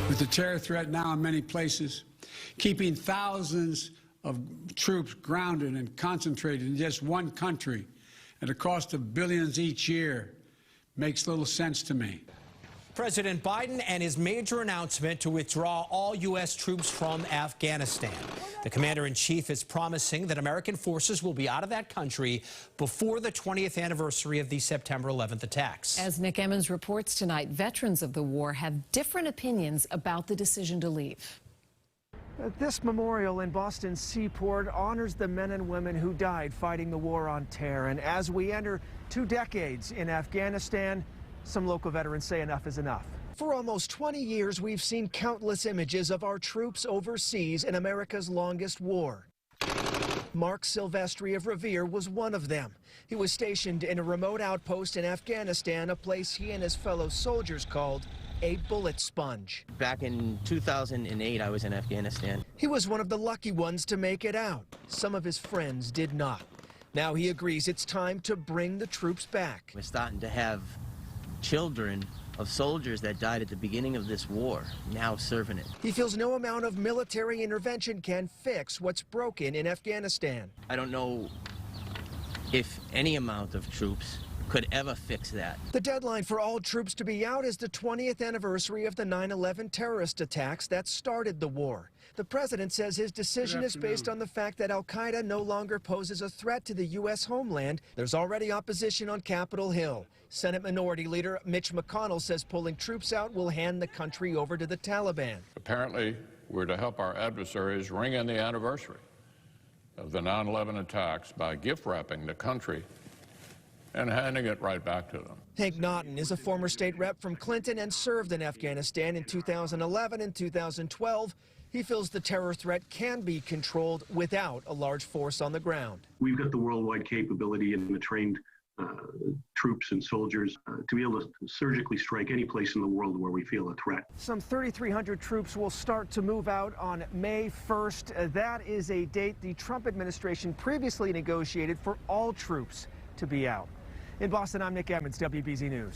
With the terror threat now in many places, keeping thousands of troops grounded and concentrated in just one country at a cost of billions each year makes little sense to me. President Biden and his major announcement to withdraw all U.S. troops from Afghanistan. The commander-in-chief is promising that American forces will be out of that country before the 20th anniversary of the September 11th attacks. As Nick Emmons reports tonight, veterans of the war have different opinions about the decision to leave. This memorial in Boston's Seaport honors the men and women who died fighting the war on terror. And as we enter 2 decades in Afghanistan, some local veterans say enough is enough. For almost 20 years, we've seen countless images of our troops overseas in America's longest war. Mark Silvestri of Revere was one of them. He was stationed in a remote outpost in Afghanistan, a place he and his fellow soldiers called a bullet sponge. Back in 2008, I was in Afghanistan. He was one of the lucky ones to make it out. Some of his friends did not. Now he agrees it's time to bring the troops back. We're starting to have children of soldiers that died at the beginning of this war now serving it. He feels no amount of military intervention can fix what's broken in Afghanistan. I don't know if any amount of troops could ever fix that. The deadline for all troops to be out is the 20th anniversary of the 9/11 terrorist attacks that started the war. The president says his decision is based on the fact that al-Qaeda no longer poses a threat to the U.S. homeland. There's already opposition on Capitol Hill. Senate Minority Leader Mitch McConnell says pulling troops out will hand the country over to the Taliban. Apparently, we're to help our adversaries ring in the anniversary of the 9/11 attacks by gift-wrapping the country and handing it right back to them. Hank Naughton is a former state rep from Clinton and served in Afghanistan in 2011 and 2012. He feels the terror threat can be controlled without a large force on the ground. We've got the worldwide capability and the trained troops and soldiers to be able to surgically strike any place in the world where we feel a threat. Some 3,300 troops will start to move out on May 1st. That is a date the Trump administration previously negotiated for all troops to be out. In Boston, I'm Nick Emmons, WBZ News.